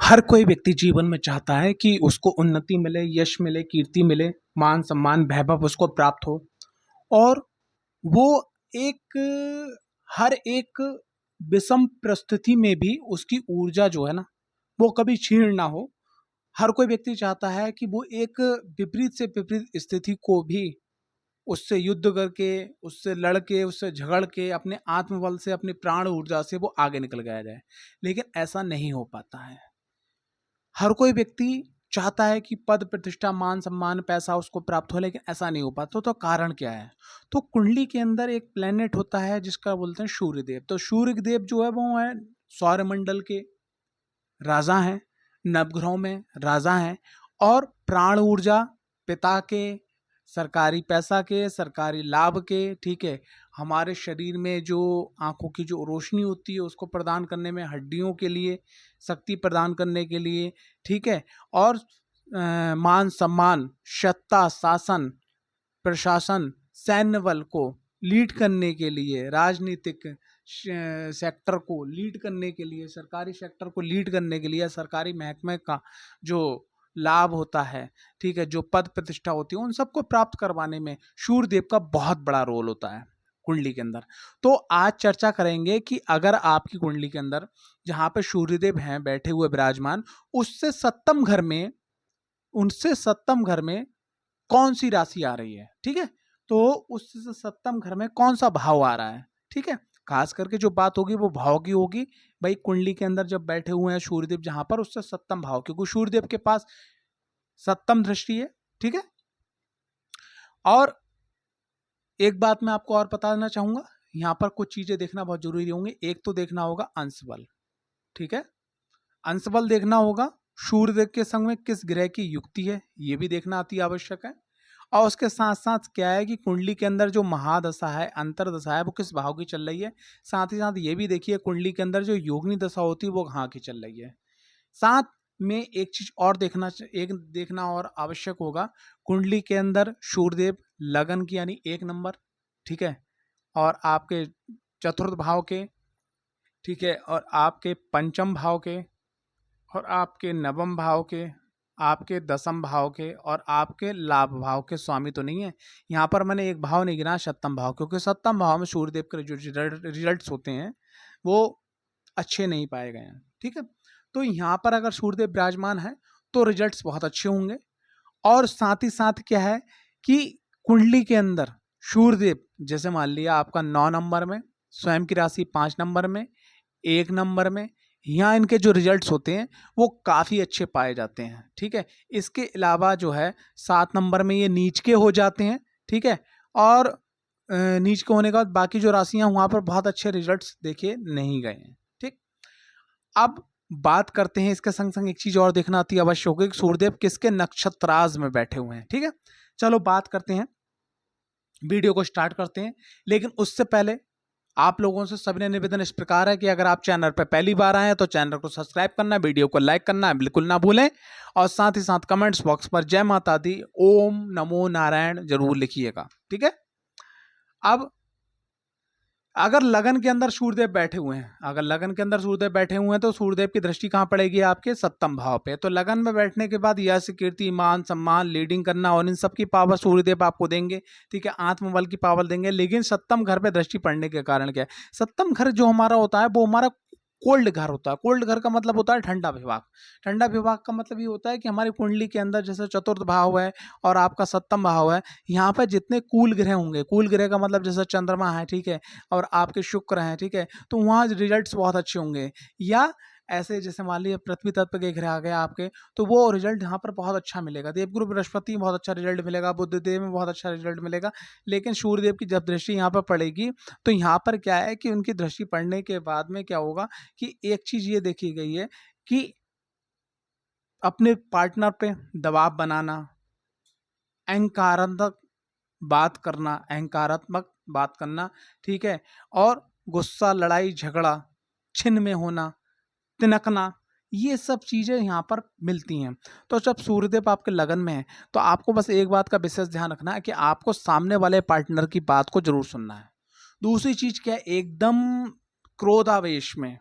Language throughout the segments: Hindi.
हर कोई व्यक्ति जीवन में चाहता है कि उसको उन्नति मिले, यश मिले, कीर्ति मिले, मान सम्मान, वैभव उसको प्राप्त हो और वो एक हर एक विषम परिस्थिति में भी उसकी ऊर्जा जो है ना, वो कभी क्षीण ना हो। हर कोई व्यक्ति चाहता है कि वो एक विपरीत से विपरीत स्थिति को भी उससे युद्ध करके, उससे लड़ के, उससे झगड़ के, अपने आत्मबल से, अपनी प्राण ऊर्जा से वो आगे निकल गया जाए। लेकिन ऐसा नहीं हो पाता है। हर कोई व्यक्ति चाहता है कि पद प्रतिष्ठा मान सम्मान पैसा उसको प्राप्त हो, लेकिन ऐसा नहीं हो पाता। तो कारण क्या है? तो कुंडली के अंदर एक प्लेनेट होता है जिसका बोलते हैं सूर्यदेव। तो सूर्यदेव जो है वो है सौरमंडल के राजा हैं, नवग्रहों में राजा हैं और प्राण ऊर्जा पिता के, सरकारी पैसा के, सरकारी लाभ के, ठीक है, हमारे शरीर में जो आंखों की जो रोशनी होती है उसको प्रदान करने में, हड्डियों के लिए शक्ति प्रदान करने के लिए, ठीक है, और मान सम्मान, सत्ता, शासन, प्रशासन, सैन्य बल को लीड करने के लिए, राजनीतिक सेक्टर को लीड करने के लिए, सरकारी सेक्टर को लीड करने के लिए, सरकारी महकमे का जो लाभ होता है, ठीक है, जो पद प्रतिष्ठा होती है, उन सबको प्राप्त करवाने में सूर्यदेव का बहुत बड़ा रोल होता है कुंडली के अंदर। तो आज चर्चा करेंगे कि अगर आपकी कुंडली के अंदर जहाँ पे सूर्यदेव हैं बैठे हुए विराजमान, उससे सप्तम घर में, उनसे सप्तम घर में कौन सी राशि आ रही है, ठीक है, तो उस सप्तम घर में कौन सा भाव आ रहा है, ठीक है। खास करके जो बात होगी वो भाव की होगी। भाई कुंडली के अंदर जब बैठे हुए हैं सूर्यदेव जहां पर, उससे सप्तम भाव, क्योंकि सूर्यदेव के पास सप्तम दृष्टि है, ठीक है। और एक बात मैं आपको और बताना चाहूंगा, यहाँ पर कुछ चीजें देखना बहुत जरूरी होंगी। एक तो देखना होगा अंश बल, ठीक है, अंश बल देखना होगा। सूर्यदेव के संग में किस ग्रह की युक्ति है, ये भी देखना अति आवश्यक है। और उसके साथ साथ क्या है कि कुंडली के अंदर जो महादशा है, अंतरदशा है, वो किस भाव की चल रही है। साथ ही साथ ये भी देखिए कुंडली के अंदर जो योगिनी दशा होती है वो कहाँ की चल रही है। साथ में एक चीज और देखना और आवश्यक होगा। कुंडली के अंदर सूर्यदेव लगन की यानी 1 नंबर, ठीक है, और आपके चतुर्थ भाव के, ठीक है, और आपके पंचम भाव के, और आपके नवम भाव के, आपके दसम भाव के, और आपके लाभ भाव के स्वामी तो नहीं है। यहाँ पर मैंने एक भाव नहीं गिना, सप्तम भाव, क्योंकि सप्तम भाव में सूर्यदेव के जो रिजल्ट्स होते हैं वो अच्छे नहीं पाए गए हैं, ठीक है। तो यहाँ पर अगर सूर्यदेव विराजमान है तो रिजल्ट्स बहुत अच्छे होंगे। और साथ ही साथ क्या है कि कुंडली के अंदर सूर्यदेव, जैसे मान लिया आपका 9 नंबर में, स्वयं की राशि 5 नंबर में, 1 नंबर में, यहाँ इनके जो रिजल्ट्स होते हैं वो काफ़ी अच्छे पाए जाते हैं, ठीक है। इसके अलावा जो है 7 नंबर में ये नीच के हो जाते हैं, ठीक है, और नीच के होने के बाद बाकी जो राशियां वहाँ पर बहुत अच्छे रिजल्ट्स देखे नहीं गए हैं, ठीक। अब बात करते हैं, इसके संग संग एक चीज और देखना अति आवश्यक होगी कि सूर्यदेव किसके नक्षत्राज में बैठे हुए हैं, ठीक है। चलो बात करते हैं, वीडियो को स्टार्ट करते हैं। लेकिन उससे पहले आप लोगों से सभी निवेदन इस प्रकार है कि अगर आप चैनल पर पहली बार आए हैं तो चैनल को सब्सक्राइब करना, वीडियो को लाइक करना बिल्कुल ना भूलें, और साथ ही साथ कमेंट्स बॉक्स पर जय माता दी, ओम नमो नारायण जरूर लिखिएगा, ठीक है। अब अगर लगन के अंदर सूर्यदेव बैठे हुए हैं, अगर लगन के अंदर सूर्यदेव बैठे हुए हैं तो सूर्यदेव की दृष्टि कहाँ पड़ेगी? आपके सप्तम भाव पे। तो लगन में बैठने के बाद यश, कीर्ति, मान सम्मान, लीडिंग करना और इन सब की पावर सूर्यदेव आपको देंगे, ठीक है, आत्मबल की पावर देंगे। लेकिन सप्तम घर पे दृष्टि पड़ने के कारण क्या है, सप्तम घर जो हमारा होता है वो हमारा कोल्ड घर होता है। कोल्ड घर का मतलब होता है ठंडा विभाग। ठंडा विभाग का मतलब ये होता है कि हमारी कुंडली के अंदर जैसे चतुर्थ भाव है और आपका सप्तम भाव है, यहाँ पर जितने कूल ग्रह होंगे, कूल ग्रह का मतलब जैसे चंद्रमा है, ठीक है, और आपके शुक्र हैं, ठीक है, तो वहाँ रिजल्ट्स बहुत अच्छे होंगे। या ऐसे जैसे मान लीजिए पृथ्वी तत्व के ग्रह आ गए आपके, तो वो रिजल्ट यहाँ पर बहुत अच्छा मिलेगा। देवगुरु बृहस्पति में बहुत अच्छा रिजल्ट मिलेगा, बुद्धदेव में बहुत अच्छा रिजल्ट मिलेगा। लेकिन सूर्यदेव की जब दृष्टि यहाँ पर पड़ेगी तो यहाँ पर क्या है कि उनकी दृष्टि पड़ने के बाद में क्या होगा कि एक चीज ये देखी गई है कि अपने पार्टनर पे दबाव बनाना, अहंकारात्मक बात करना, अहंकारात्मक बात करना, ठीक है, और गुस्सा, लड़ाई झगड़ा, छिन में होना, तिनकना, ये सब चीजें यहाँ पर मिलती हैं। तो जब सूर्यदेव आपके लगन में है तो आपको बस एक बात का विशेष ध्यान रखना है कि आपको सामने वाले पार्टनर की बात को जरूर सुनना है। दूसरी चीज क्या है, एकदम क्रोधावेश में,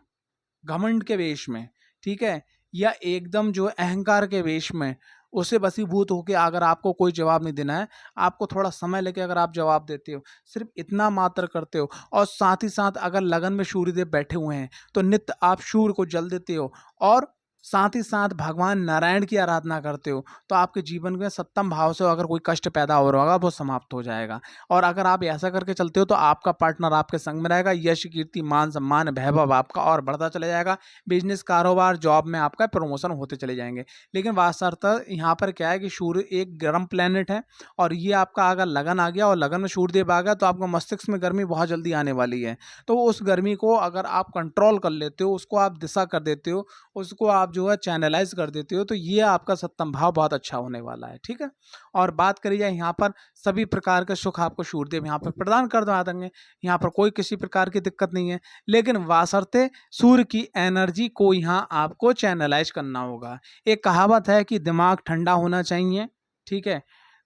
घमंड के वेश में, ठीक है, या एकदम जो है अहंकार के वेश में उसे वशीभूत होके अगर आपको कोई जवाब नहीं देना है, आपको थोड़ा समय लेके अगर आप जवाब देते हो, सिर्फ इतना मात्र करते हो, और साथ ही साथ अगर लगन में सूर्यदेव बैठे हुए हैं तो नित्य आप सूर्य को जल देते हो, और साथ ही साथ भगवान नारायण की आराधना करते हो, तो आपके जीवन में सप्तम भाव से अगर कोई कष्ट पैदा हो रहा होगा वो समाप्त हो जाएगा। और अगर आप ऐसा करके चलते हो तो आपका पार्टनर आपके संग में रहेगा, यश कीर्ति मान सम्मान वैभव आपका और बढ़ता चला जाएगा, बिजनेस कारोबार जॉब में आपका प्रमोशन होते चले जाएंगे। लेकिन वास्तवतः यहाँ पर क्या है कि सूर्य एक गर्म प्लेनेट है, और ये आपका अगर लगन आ गया और लगन में सूर्यदेव आ गया तो आपको मस्तिष्क में गर्मी बहुत जल्दी आने वाली है। तो उस गर्मी को अगर आप कंट्रोल कर लेते हो, उसको आप दिशा कर देते हो, उसको आप जो है चैनलाइज कर देते हो, तो ये आपका सप्तम भाव बहुत अच्छा होने वाला है। ठीक है, और बात करी जाए यहाँ पर सभी प्रकार के सुख आपको सूर्यदेव यहाँ पर प्रदान कर देंगे, यहाँ पर कोई किसी प्रकार की दिक्कत नहीं है। लेकिन वासरते सूर्य की एनर्जी को यहाँ आपको चैनलाइज करना होगा। एक कहावत है कि दिमाग ठंडा होना चाहिए, ठीक है,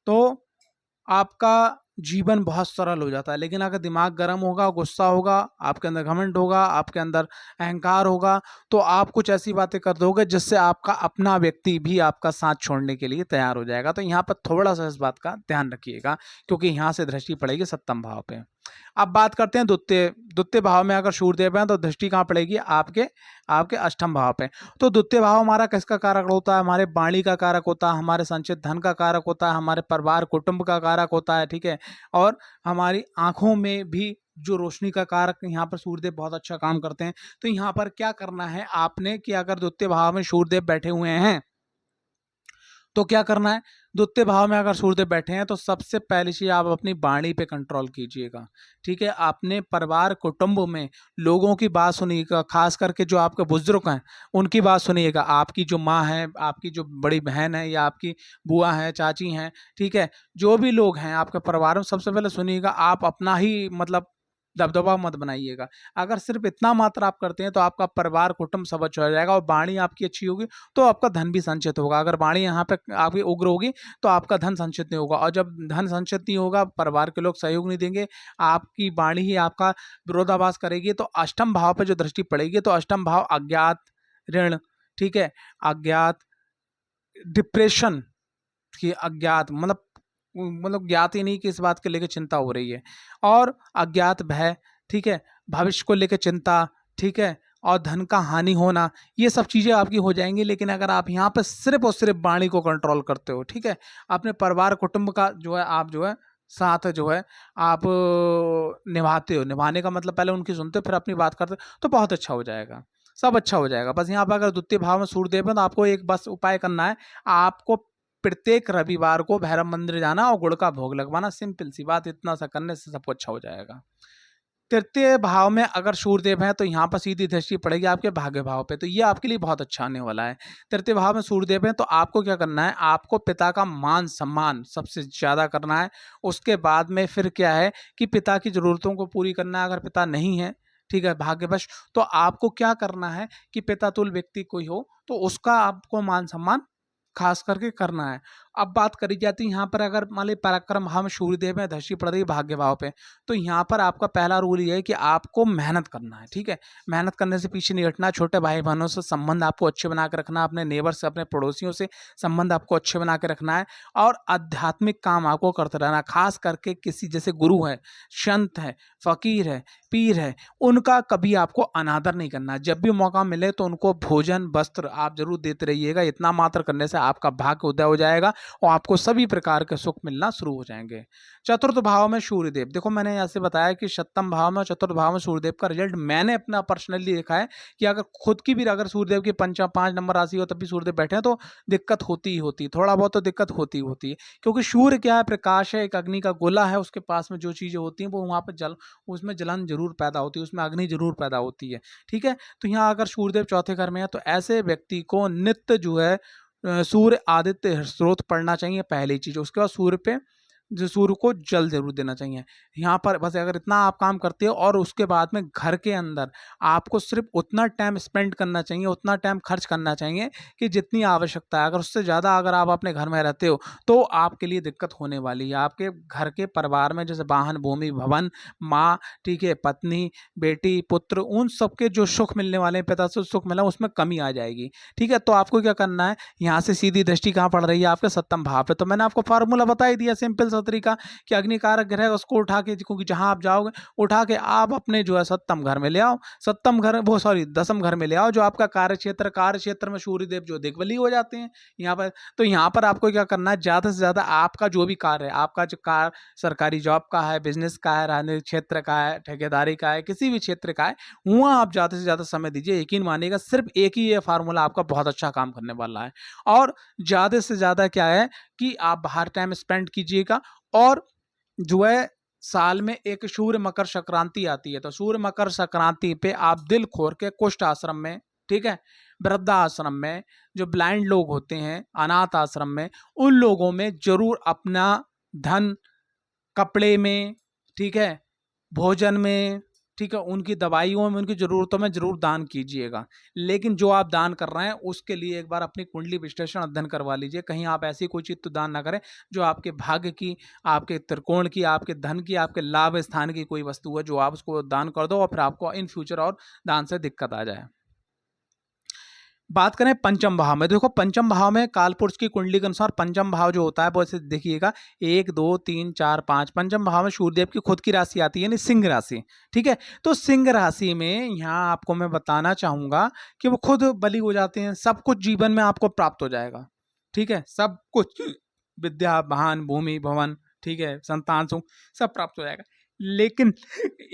तो आपका जीवन बहुत सरल हो जाता है। लेकिन अगर दिमाग गर्म होगा, गुस्सा होगा, आपके अंदर घमंड होगा, आपके अंदर अहंकार होगा, तो आप कुछ ऐसी बातें कर दोगे जिससे आपका अपना व्यक्ति भी आपका साथ छोड़ने के लिए तैयार हो जाएगा। तो यहाँ पर थोड़ा सा इस बात का ध्यान रखिएगा, क्योंकि यहाँ से दृष्टि पड़ेगी सप्तम भाव पे। अब बात करते हैं द्वितीय द्वितीय भाव में अगर सूर्यदेव हैं तो दृष्टि कहाँ पड़ेगी? आपके आपके अष्टम भाव पे। तो द्वितीय भाव हमारा किसका कारक होता है? हमारे वाणी का कारक होता है, हमारे संचित धन का कारक होता है, हमारे परिवार कुटुंब का कारक होता है, ठीक है, और हमारी आंखों में भी जो रोशनी का कारक यहाँ पर सूर्यदेव बहुत अच्छा काम करते हैं। तो यहाँ पर क्या करना है आपने कि अगर द्वितीय भाव में सूर्यदेव बैठे हुए हैं तो क्या करना है? द्वितीय भाव में अगर सूर्यदेव बैठे हैं तो सबसे पहली चीज आप अपनी वाणी पे कंट्रोल कीजिएगा, ठीक है। आपने परिवार कुटुंब में लोगों की बात सुनिएगा, खास करके जो आपके बुजुर्ग हैं उनकी बात सुनिएगा। आपकी जो माँ है, आपकी जो बड़ी बहन है, या आपकी बुआ है, चाची हैं, ठीक है, जो भी लोग हैं आपके परिवार में, सबसे पहले सुनिएगा। आप अपना ही मतलब दबदबा मत बनाइएगा। अगर सिर्फ इतना मात्र आप करते हैं तो आपका परिवार कुटुंब सब अच्छा हो जाएगा, और वाणी आपकी अच्छी होगी तो आपका धन भी संचित होगा। अगर वाणी यहाँ पे आपकी उग्र होगी तो आपका धन संचित नहीं होगा, और जब धन संचित नहीं होगा, परिवार के लोग सहयोग नहीं देंगे, आपकी वाणी ही आपका विरोधाभास करेगी, तो अष्टम भाव पर जो दृष्टि पड़ेगी तो अष्टम भाव अज्ञात, ऋण, ठीक है, अज्ञात, डिप्रेशन की, अज्ञात मतलब ज्ञात ही नहीं कि इस बात के लेके चिंता हो रही है, और अज्ञात भय, ठीक है, भविष्य को लेके चिंता, ठीक है, और धन का हानि होना, ये सब चीज़ें आपकी हो जाएंगी। लेकिन अगर आप यहाँ पे सिर्फ और सिर्फ वाणी को कंट्रोल करते हो, ठीक है, अपने परिवार कुटुंब का जो है आप जो है साथ जो है आप निभाते हो, निभाने का मतलब पहले उनकी सुनते हो फिर अपनी बात करते हो, तो बहुत अच्छा हो जाएगा, सब अच्छा हो जाएगा। बस यहाँ पर अगर द्वितीय भाव में सूर्यदेव है तो आपको एक बस उपाय करना है, आपको प्रत्येक रविवार को भैरव मंदिर जाना और गुड़ का भोग लगवाना। सिंपल सी बात, इतना सा करने से सब कुछ अच्छा हो जाएगा। तृतीय भाव में अगर सूर्यदेव है तो यहाँ पर सीधी दृष्टि पड़ेगी आपके भाग्य भाव पे, तो ये आपके लिए बहुत अच्छा आने वाला है। तृतीय भाव में सूर्यदेव है तो आपको क्या करना है? आपको पिता का मान सम्मान सबसे ज्यादा करना है। उसके बाद में फिर क्या है कि पिता की जरूरतों को पूरी करना है। अगर पिता नहीं है, ठीक है, भाग्यवश, तो आपको क्या करना है कि पिता तुल्य व्यक्ति कोई हो तो उसका आपको मान सम्मान खास करके करना है। अब बात करी जाती है यहाँ पर, अगर मान ली पराक्रम हम सूर्यदेव में दृष्टि पड़ रही है भाग्य भाव पे, तो यहाँ पर आपका पहला रूल ये है कि आपको मेहनत करना है, ठीक है, मेहनत करने से पीछे नहीं हटना। छोटे भाई बहनों से संबंध आपको अच्छे बना के रखना, अपने नेबर से, अपने पड़ोसियों से संबंध आपको अच्छे बना के रखना है, और आध्यात्मिक काम आपको करते रहना। खास करके किसी जैसे गुरु है, संत है, फकीर है, पीर है, उनका कभी आपको अनादर नहीं करना। जब भी मौका मिले तो उनको भोजन वस्त्र आप जरूर देते रहिएगा। इतना मात्र करने से आपका भाग्य उदय हो जाएगा और आपको सभी प्रकार के सुख मिलना शुरू हो जाएंगे। चतुर्थ भाव में सूर्यदेव, देखो मैंने ऐसे बताया कि सप्तम भाव में, चतुर्थ भाव में सूर्यदेव का रिजल्ट मैंने अपना पर्सनली देखा है कि अगर खुद की भी अगर सूर्यदेव की 5 नंबर राशि हो तब भी सूर्यदेव बैठे हैं तो दिक्कत होती ही होती है, थोड़ा बहुत तो दिक्कत होती ही होती है। क्योंकि सूर्य क्या है? प्रकाश है, एक अग्नि का गोला है, उसके पास में जो चीजें होती हैं वो वहां पर जल, उसमें जलन जरूर पैदा होती है, उसमें अग्नि जरूर पैदा होती है, ठीक है। तो यहाँ अगर सूर्यदेव चौथे घर में है तो ऐसे व्यक्ति को नित्य जो है सूर्य आदित्य स्रोत पढ़ना चाहिए, पहली चीज। उसके बाद सूर्य पे जो सूर्य को जल जरूर देना चाहिए। यहाँ पर बस अगर इतना आप काम करते हो और उसके बाद में घर के अंदर आपको सिर्फ उतना टाइम स्पेंड करना चाहिए, उतना टाइम खर्च करना चाहिए कि जितनी आवश्यकता है। अगर उससे ज़्यादा अगर आप अपने घर में रहते हो तो आपके लिए दिक्कत होने वाली है। आपके घर के परिवार में जैसे वाहन, भूमि, भवन, माँ, ठीक है, पत्नी, बेटी, पुत्र, उन सबके जो सुख मिलने वाले हैं, पिता से सुख मिला, उसमें कमी आ जाएगी। ठीक है, तो आपको क्या करना है, यहाँ से सीधी दृष्टि कहाँ पड़ रही है, आपके सप्तम भाव पे। तो मैंने आपको फार्मूला बता ही दिया, सिंपल सा तरीका, कि अग्नि कारक ग्रह उसको उठा के, क्योंकि जहां आप जाओगे उठा के आप अपने जो है सप्तम घर में ले आओ, सप्तम घर वो सॉरी दसम घर में ले आओ, जो आपका कार्य क्षेत्र में सूर्यदेव जो दिग्बली हो जाते हैं यहाँ पर। तो यहाँ पर आपको क्या करना है, ज्यादा से ज्यादा आपका जो भी कार्य है, आपका जो कार्य सरकारी जॉब का है, बिजनेस का है, राजनीतिक क्षेत्र का है, ठेकेदारी का है, किसी भी क्षेत्र का है, वहां आप ज्यादा से ज्यादा समय दीजिए। यकीन मानिएगा, सिर्फ एक ही ये फार्मूला आपका बहुत अच्छा काम करने वाला है। और ज्यादा से ज्यादा क्या है कि आप बाहर टाइम स्पेंड कीजिएगा। और जो है साल में एक सूर्य मकर संक्रांति आती है, तो सूर्य मकर संक्रांति पे आप दिल खोल के कुष्ठ आश्रम में, ठीक है, वृद्धा आश्रम में, जो ब्लाइंड लोग होते हैं, अनाथ आश्रम में, उन लोगों में जरूर अपना धन, कपड़े में, ठीक है, भोजन में, ठीक है, उनकी दवाइयों में, उनकी ज़रूरतों में ज़रूर दान कीजिएगा। लेकिन जो आप दान कर रहे हैं उसके लिए एक बार अपनी कुंडली विश्लेषण अध्ययन करवा लीजिए। कहीं आप ऐसी कोई चीज़ तो दान ना करें जो आपके भाग्य की, आपके त्रिकोण की, आपके धन की, आपके लाभ स्थान की कोई वस्तु है, जो आप उसको दान कर दो और फिर आपको इन फ्यूचर और दान से दिक्कत आ जाए। बात करें पंचम भाव में, देखो पंचम भाव में कालपुरुष की कुंडली के अनुसार पंचम भाव जो होता है वो ऐसे देखिएगा, 1 2 3 4 5। पंचम भाव में सूर्यदेव की खुद की राशि आती है, यानी सिंह राशि। ठीक है, तो सिंह राशि में यहाँ आपको मैं बताना चाहूंगा कि वो खुद बली हो जाते हैं, सब कुछ जीवन में आपको प्राप्त हो जाएगा। ठीक है, सब कुछ, विद्या, वाहन, भूमि, भवन, ठीक है, संतान सुख, सब प्राप्त हो जाएगा। लेकिन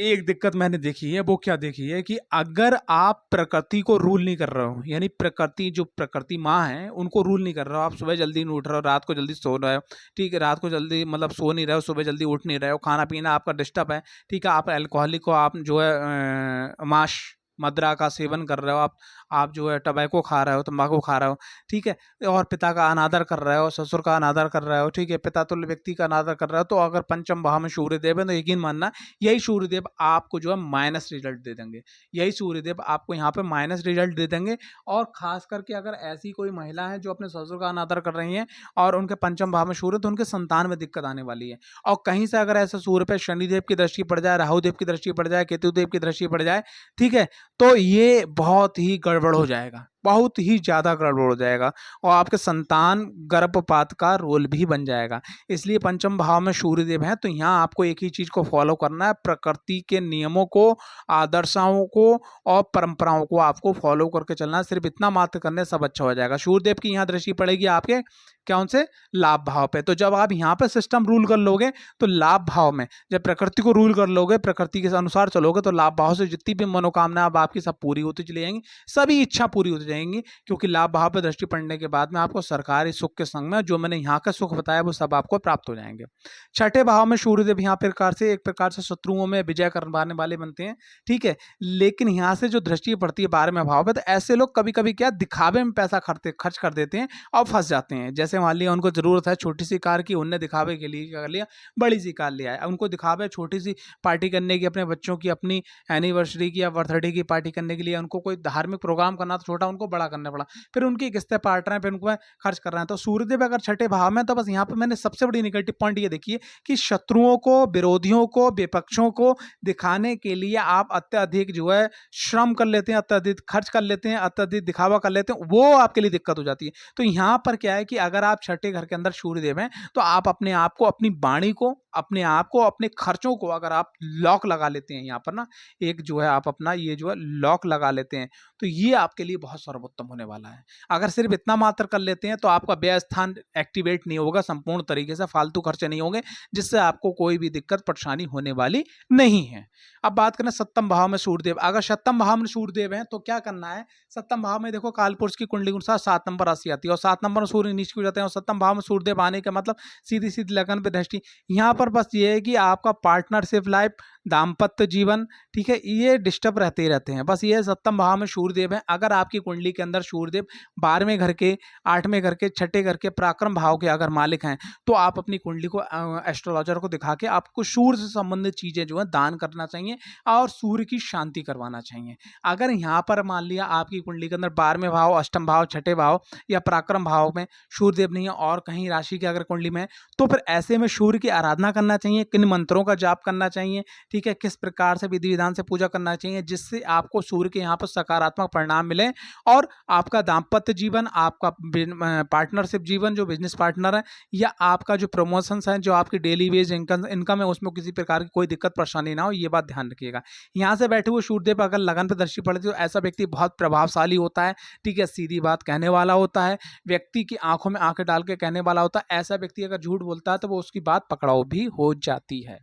एक दिक्कत मैंने देखी है, वो क्या देखी है कि अगर आप प्रकृति को रूल नहीं कर रहे हो, यानी प्रकृति, जो प्रकृति माँ है, उनको रूल नहीं कर रहे हो, आप सुबह जल्दी नहीं उठ रहे हो, रात को जल्दी सो रहे हो, ठीक है, रात को जल्दी मतलब सो नहीं रहे हो, सुबह जल्दी उठ नहीं रहे हो, खाना पीना आपका डिस्टर्ब है, ठीक है, आप अल्कोहलिक को, आप जो है मांस, मदिरा का सेवन कर रहे हो, आप जो है टबैको खा रहे हो, तंबाकू खा रहे हो, ठीक है, और पिता का अनादर कर रहे हो, ससुर का अनादर कर रहे हो, ठीक है, पिता तुल्य व्यक्ति का अनादर कर रहे हो, तो अगर पंचम भाव में सूर्यदेव है तो यकीन मानना यही सूर्यदेव आपको जो है माइनस रिजल्ट दे देंगे। यही सूर्यदेव आपको यहाँ पे माइनस रिजल्ट दे देंगे। और खास करके अगर ऐसी कोई महिला है जो अपने ससुर का अनादर कर रही है और उनके पंचम भाव में सूर्य, तो उनके संतान में दिक्कत आने वाली है। और कहीं से अगर ऐसा सूर्य पे शनिदेव की दृष्टि पड़ जाए, राहु देव की दृष्टि पड़ जाए, केतु देव की दृष्टि पड़ जाए, ठीक है, तो ये बहुत ही गड़बड़ हो जाएगा, बहुत ही ज्यादा गड़बड़ हो जाएगा, और आपके संतान गर्भपात का रोल भी बन जाएगा। इसलिए पंचम भाव में सूर्यदेव है, तो यहाँ आपको एक ही चीज को फॉलो करना है, प्रकृति के नियमों को, आदर्शों को और परंपराओं को आपको फॉलो करके चलना है। सिर्फ इतना मात्र करने सब अच्छा हो जाएगा। सूर्यदेव की यहाँ दृष्टि पड़ेगी आपके कौन से, लाभ भाव पे। तो जब आप यहाँ पे सिस्टम रूल कर लोगे तो लाभ भाव में, जब प्रकृति को रूल कर लोगे, प्रकृति के अनुसार चलोगे, तो लाभ भाव से जितनी भी मनोकामना अब आपकी सब पूरी होती चली जाएंगी, सभी इच्छा पूरी होती जाएंगी। क्योंकि लाभ भाव पर दृष्टि पड़ने के बाद में आपको सरकारी सुख के संग में जो मैंने यहाँ का सुख बताया वो सब आपको प्राप्त हो जाएंगे। छठे भाव में सूर्यदेव यहाँ प्रकार से एक प्रकार से शत्रुओं में विजय करवाने वाले बनते हैं। ठीक है, लेकिन यहाँ से जो दृष्टि पड़ती है 12वें भाव पे, तो ऐसे लोग कभी कभी क्या दिखावे में पैसा खर्च कर देते हैं और फंस जाते हैं। जैसे मान लिया उनको जरूरत है छोटी सी कार की, उनने दिखावे के लिए क्या कर लिया, बड़ी सी कार लिया है। उनको दिखावे छोटी सी पार्टी करने की, अपने बच्चों की अपनी एनिवर्सरी की या बर्थडे की पार्टी करने के लिए, उनको कोई धार्मिक प्रोग्राम करना तो छोटा, उनको बड़ा करना पड़ा, फिर उनकी किस्तें पाट रहे हैं, फिर उनको खर्च कर रहे हैं। तो सूर्यदेव अगर छठे भाव में, तो बस यहाँ पे मैंने सबसे बड़ी निगेटिव पॉइंट ये देखिए कि शत्रुओं को, विरोधियों को, विपक्षों को दिखाने के लिए आप अत्यधिक जो है श्रम कर लेते हैं, अत्यधिक खर्च कर लेते हैं, अत्यधिक दिखावा कर लेते हैं, वो आपके लिए दिक्कत हो जाती है। तो यहाँ पर क्या है कि अगर आप छठे घर के अंदर सूर्यदेव हैं, तो आप अपने आप को, अपनी वाणी को, अपने आप को, अपने खर्चों को अगर आप लॉक लगा लेते हैं, यहाँ पर ना एक जो है आप अपना ये जो है लॉक लगा लेते हैं, तो ये आपके लिए बहुत सर्वोत्तम होने वाला है। अगर सिर्फ इतना मात्र कर लेते हैं तो आपका व्यय स्थान एक्टिवेट नहीं होगा संपूर्ण तरीके से, फालतू खर्चे नहीं होंगे, जिससे आपको कोई भी दिक्कत परेशानी होने वाली नहीं है। अब बात करें सप्तम भाव में सूर्यदेव, अगर सप्तम भाव में सूर्यदेव है तो क्या करना है। सप्तम भाव में देखो कालपुरुष की कुंडली के अनुसार 7 नंबर राशि आती है, और 7 नंबर में सूर्य नीच हो जाते हैं, और सप्तम भाव में सूर्यदेव आने का मतलब सीधी सीधी लगन पे दृष्टि। यहाँ पर बस ये है कि आपका पार्टनरशिप लाइफ, दाम्पत्य जीवन, ठीक है, ये डिस्टर्ब रहते ही रहते हैं। बस ये सप्तम भाव में सूर्य सूर्यदेव हैं, अगर आपकी कुंडली के अंदर सूर्यदेव 12वें घर के, 8वें घर के, 6ठे घर के पराक्रम भाव के अगर मालिक हैं, तो आप अपनी कुंडली को एस्ट्रोलॉजर को दिखा के आपको सूर्य से संबंधित चीजें जो है दान करना चाहिए और सूर्य की शांति करवाना चाहिए। अगर यहाँ पर मान लिया आपकी कुंडली के अंदर 12वें भाव, अष्टम भाव, 6ठे भाव या पराक्रम भाव में सूर्यदेव नहीं है और कहीं राशि की अगर कुंडली में है, तो फिर ऐसे में सूर्य की आराधना करना चाहिए, किन मंत्रों का जाप करना चाहिए, ठीक है, किस प्रकार से विधि विधान से पूजा करना चाहिए जिससे आपको सूर्य के यहाँ पर सकारात्मक परिणाम मिले और आपका दाम्पत्य जीवन, आपका पार्टनरशिप जीवन, जो बिजनेस पार्टनर है या आपका जो प्रमोशंस है, जो आपकी डेली वेज इनकम है, उसमें किसी प्रकार की कोई दिक्कत परेशानी ना हो, ये बात ध्यान रखिएगा। यहाँ से बैठे हुए सूर्यदेव अगर लगन पर दृष्टि पड़ती है तो ऐसा व्यक्ति बहुत प्रभावशाली होता है, ठीक है, सीधी बात कहने वाला होता है, व्यक्ति की आंखों में आंखें डाल के कहने वाला होता है। ऐसा व्यक्ति अगर झूठ बोलता है तो वो उसकी बात पकड़ाऊ भी हो जाती है।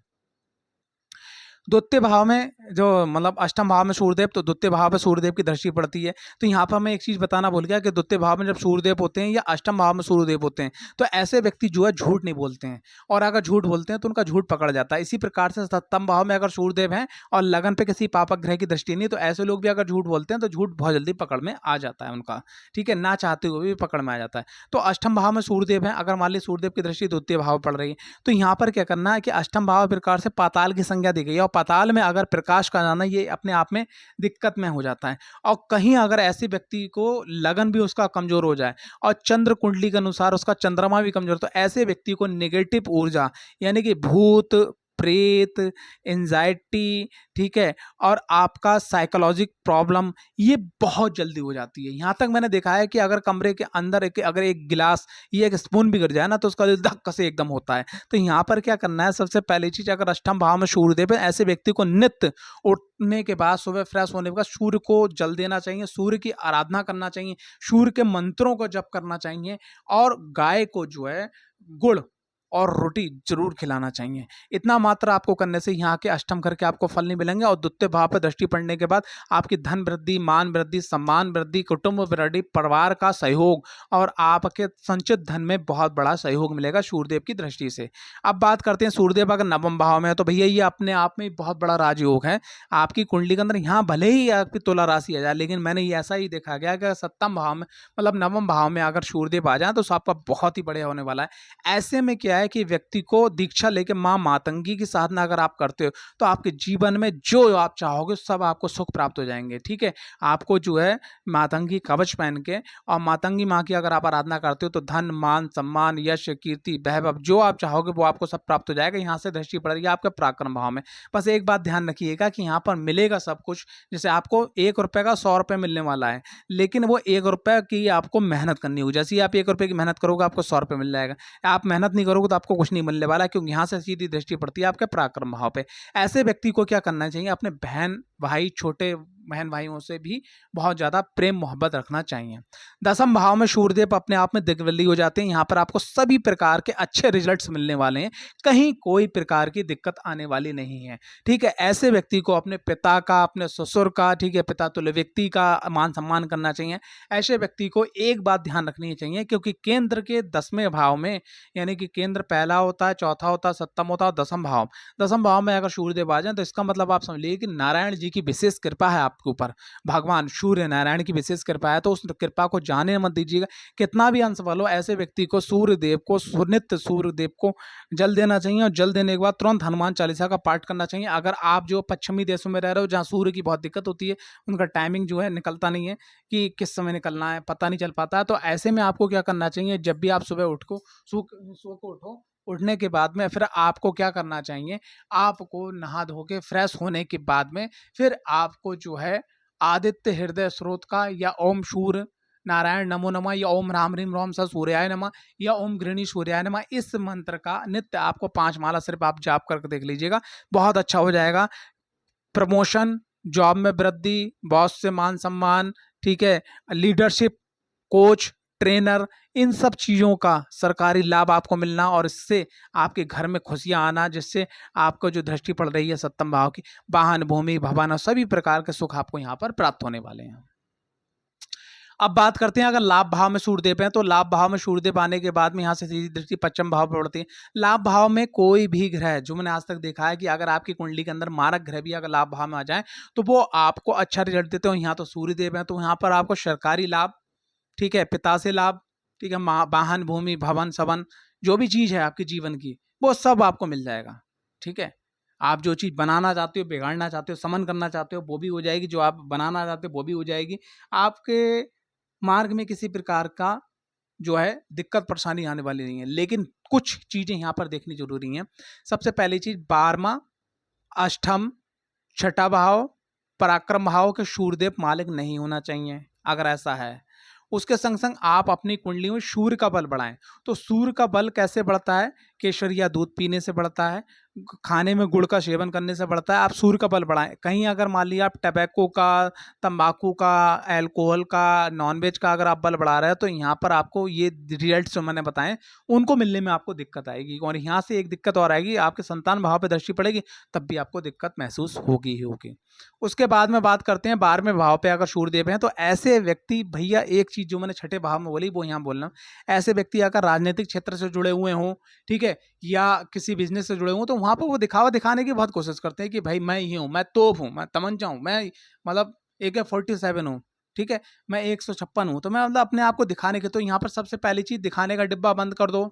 द्वितीय भाव में जो मतलब अष्टम भाव में सूर्यदेव, तो द्वितीय भाव में सूर्यदेव की दृष्टि पड़ती है। तो यहाँ पर मैं एक चीज़ बताना भूल गया कि द्वितीय भाव में जब सूर्यदेव होते हैं या अष्टम भाव में सूर्यदेव होते हैं तो ऐसे व्यक्ति जो है झूठ नहीं बोलते हैं, और अगर झूठ बोलते हैं तो उनका झूठ पकड़ जाता है। इसी प्रकार से सप्तम भाव में अगर सूर्यदेव हैं और लगन पे किसी पापक ग्रह की दृष्टि नहीं, तो ऐसे लोग भी अगर झूठ बोलते हैं तो झूठ बहुत जल्दी पकड़ में आ जाता है उनका, ठीक है, ना चाहते हुए भी पकड़ में आ जाता है। तो अष्टम भाव में सूर्यदेव है, अगर मान ली सूर्यदेव की दृष्टि द्वितीय भाव पड़ रही है, तो यहाँ पर क्या करना है कि अष्टम भाव प्रकार से पाताल की संज्ञा दी गई है, और पाताल में अगर प्रकाश का जाना ये अपने आप में दिक्कत में हो जाता है। और कहीं अगर ऐसे व्यक्ति को लगन भी उसका कमजोर हो जाए और चंद्र कुंडली के अनुसार उसका चंद्रमा भी कमजोर, तो ऐसे व्यक्ति को नेगेटिव ऊर्जा यानी कि भूत प्रेत, एंजाइटी, ठीक है, और आपका साइकोलॉजिक प्रॉब्लम ये बहुत जल्दी हो जाती है। यहाँ तक मैंने देखा है कि अगर कमरे के अंदर अगर एक गिलास या एक स्पून भी गिर जाए ना तो उसका दिल धक्का से एकदम होता है। तो यहाँ पर क्या करना है, सबसे पहली चीज, अगर अष्टम भाव में सूर्यदेव है, ऐसे व्यक्ति को नित्य उठने के बाद, सुबह फ्रेश होने के बाद सूर्य को जल देना चाहिए, सूर्य की आराधना करना चाहिए, सूर्य के मंत्रों को जप करना चाहिए, और गाय को जो है गुड़ और रोटी जरूर खिलाना चाहिए। इतना मात्र आपको करने से यहाँ के अष्टम घर के आपको फल नहीं मिलेंगे, और द्वितीय भाव पर दृष्टि पड़ने के बाद आपकी धन वृद्धि, मान वृद्धि, सम्मान वृद्धि, कुटुंब वृद्धि, परिवार का सहयोग और आपके संचित धन में बहुत बड़ा सहयोग मिलेगा सूर्यदेव की दृष्टि से। अब बात करते हैं सूर्यदेव अगर नवम भाव में है, तो भैया ये अपने आप में बहुत बड़ा राजयोग है आपकी कुंडली के अंदर। यहाँ भले ही आपकी तुला राशि आ जाए, लेकिन मैंने ये ऐसा ही देखा गया कि सप्तम भाव में मतलब नवम भाव में अगर सूर्यदेव आ जाए तो आपका बहुत ही बढ़िया होने वाला है। ऐसे में क्या है कि व्यक्ति को दीक्षा लेके मां मातंगी की साधना अगर आप करते हो तो आपके जीवन में जो आप चाहोगे सब आपको सुख प्राप्त हो जाएंगे, ठीक है। आपको जो है मातंगी कवच पहन के और मातंगी मां की अगर आप आराधना करते हो तो धन, मान, सम्मान, यश, कीर्ति, वैभव जो आप चाहोगे वो आपको सब प्राप्त हो जाएगा। यहाँ से दृष्टि पड़ रही है आपके पराक्रम भाव में। बस एक बात ध्यान रखिएगा कि यहाँ पर मिलेगा सब कुछ, जैसे आपको 1 रुपए का 100 रुपए मिलने वाला है, लेकिन वो 1 रुपए की आपको मेहनत करनी होगी। जैसे ही आप 1 रुपए की मेहनत करोगे आपको 100 रुपए मिल जाएगा, आप मेहनत नहीं करोगे तो आपको कुछ नहीं मिलने वाला, क्योंकि यहाँ से सीधी दृष्टि पड़ती है आपके पराक्रम भाव पे। ऐसे व्यक्ति को क्या करना चाहिए, अपने बहन भाई, छोटे बहन भाइयों से भी बहुत ज्यादा प्रेम मोहब्बत रखना चाहिए। दसम भाव में सूर्यदेव अपने आप में दिग्वली हो जाते हैं, यहाँ पर आपको सभी प्रकार के अच्छे रिजल्ट्स मिलने वाले हैं, कहीं कोई प्रकार की दिक्कत आने वाली नहीं है, ठीक है। ऐसे व्यक्ति को अपने पिता का, अपने ससुर का, ठीक है, पिता तुल्य व्यक्ति का मान सम्मान करना चाहिए। ऐसे व्यक्ति को एक बात ध्यान रखनी चाहिए, क्योंकि केंद्र के 10वें भाव में, यानी कि केंद्र पहला होता है, चौथा होता है, सप्तम होता है, दसम भाव में अगर सूर्यदेव आ जाए तो इसका मतलब आप समझ लीजिए कि नारायण जी की विशेष कृपा है आपके ऊपर, भगवान सूर्य नारायण की विशेष कृपा है। तो उस कृपा को जाने मत दीजिएगा, कितना भी अंश फल हो, ऐसे व्यक्ति को सूर्यदेव को नित्य सूर्यदेव को जल देना चाहिए, और जल देने के बाद तुरंत हनुमान चालीसा का पाठ करना चाहिए। अगर आप जो पश्चिमी देशों में रह रहे हो जहाँ सूर्य की बहुत दिक्कत होती है, उनका टाइमिंग जो है निकलता नहीं है कि किस समय निकलना है, पता नहीं चल पाता, तो ऐसे में आपको क्या करना चाहिए, जब भी आप सुबह उठो, उठने के बाद में फिर आपको क्या करना चाहिए, आपको नहा धो के फ्रेश होने के बाद में फिर आपको जो है आदित्य हृदय स्रोत का, या ओम सूर्य नारायण नमो नमः, या ओम राम ह्रीम रोम स सूर्याय नमः, या ओम गृहिणी सूर्याय नमः, इस मंत्र का नित्य आपको 5 माला सिर्फ आप जाप करके देख लीजिएगा, बहुत अच्छा हो जाएगा। प्रमोशन, जॉब में वृद्धि, बॉस से मान सम्मान, ठीक है, लीडरशिप, कोच, ट्रेनर, इन सब चीज़ों का सरकारी लाभ आपको मिलना, और इससे आपके घर में खुशियां आना, जिससे आपको जो दृष्टि पड़ रही है सप्तम भाव की, वाहन, भूमि, भवन और सभी प्रकार के सुख आपको यहाँ पर प्राप्त होने वाले हैं। अब बात करते हैं अगर लाभ भाव में सूर्यदेव हैं, तो लाभ भाव में सूर्यदेव आने के बाद में यहाँ से सीधी दृष्टि पश्चिम भाव पर पड़ती है। लाभ भाव में कोई भी ग्रह, जो मैंने आज तक देखा है कि अगर आपकी कुंडली के अंदर मारक ग्रह भी अगर लाभ भाव में आ जाए तो वो आपको अच्छा रिजल्ट देते हो। यहाँ तो सूर्यदेव है, तो यहाँ पर आपको सरकारी लाभ, ठीक है, पिता से लाभ, ठीक है, वाहन, भूमि, भवन, सवन, जो भी चीज है आपके जीवन की, वो सब आपको मिल जाएगा। ठीक है, आप जो चीज बनाना चाहते हो, बिगाड़ना चाहते हो, समन करना चाहते हो, वो भी हो जाएगी। जो आप बनाना चाहते हो वो भी हो जाएगी। आपके मार्ग में किसी प्रकार का जो है दिक्कत परेशानी आने वाली नहीं है। लेकिन कुछ चीजें यहाँ पर देखनी जरूरी हैं। सबसे पहली चीज, 12वां, अष्टम, छठा भाव, पराक्रम भाव के सूर्यदेव मालिक नहीं होना चाहिए। अगर ऐसा है, उसके संग संग आप अपनी कुंडली में सूर्य का बल बढ़ाएं। तो सूर्य का बल कैसे बढ़ता है? केसर या दूध पीने से बढ़ता है, खाने में गुड़ का सेवन करने से बढ़ता है। आप सूर्य का बल बढ़ाएं। कहीं अगर मान लिया आप टबैको का, तंबाकू का, अल्कोहल का, नॉनवेज का अगर आप बल बढ़ा रहे हैं, तो यहाँ पर आपको ये रिजल्ट जो मैंने बताए उनको मिलने में आपको दिक्कत आएगी। और यहाँ से एक दिक्कत और आएगी, आपके संतान भाव पर दृष्टि पड़ेगी, तब भी आपको दिक्कत महसूस होगी ही होगी। उसके बाद में बात करते हैं 12वें भाव पे अगर सूर्यदेव हैं, तो ऐसे व्यक्ति, भैया एक चीज जो मैंने छठे भाव में बोली वो यहाँ बोलना, ऐसे व्यक्ति अगर राजनीतिक क्षेत्र से जुड़े हुए हों, ठीक है, या किसी बिजनेस से जुड़े हों, तो वहां पर वो दिखावा दिखाने की बहुत कोशिश करते हैं कि भाई मैं ये हूँ, मैं तोप हूँ, मैं तमंचा हूँ, मैं मतलब AK-47 हूँ, ठीक है, मैं 156 हूँ। तो मैं मतलब अपने आप को दिखाने के, तो यहाँ पर सबसे पहली चीज, दिखाने का डिब्बा बंद कर दो।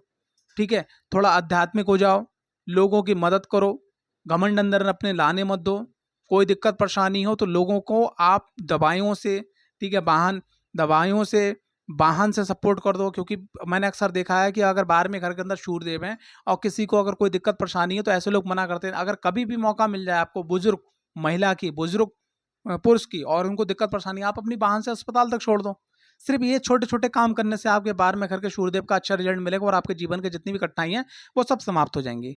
ठीक है, थोड़ा आध्यात्मिक हो जाओ, लोगों की मदद करो, घमंड अंदर अपने लाने मत दो। कोई दिक्कत परेशानी हो तो लोगों को आप दवाइयों से, ठीक है, दवाइयों से, वाहन से सपोर्ट कर दो। क्योंकि मैंने अक्सर देखा है कि अगर 12वें घर के अंदर सूर्यदेव हैं और किसी को अगर कोई दिक्कत परेशानी है, तो ऐसे लोग मना करते हैं। अगर कभी भी मौका मिल जाए आपको, बुजुर्ग महिला की, बुजुर्ग पुरुष की, और उनको दिक्कत परेशानी, आप अपनी वाहन से अस्पताल तक छोड़ दो। सिर्फ ये छोटे छोटे काम करने से आपके 12वें घर के सूर्यदेव का अच्छा रिजल्ट मिलेगा और आपके जीवन के जितनी भी कठिनाई है वो सब समाप्त हो जाएंगी।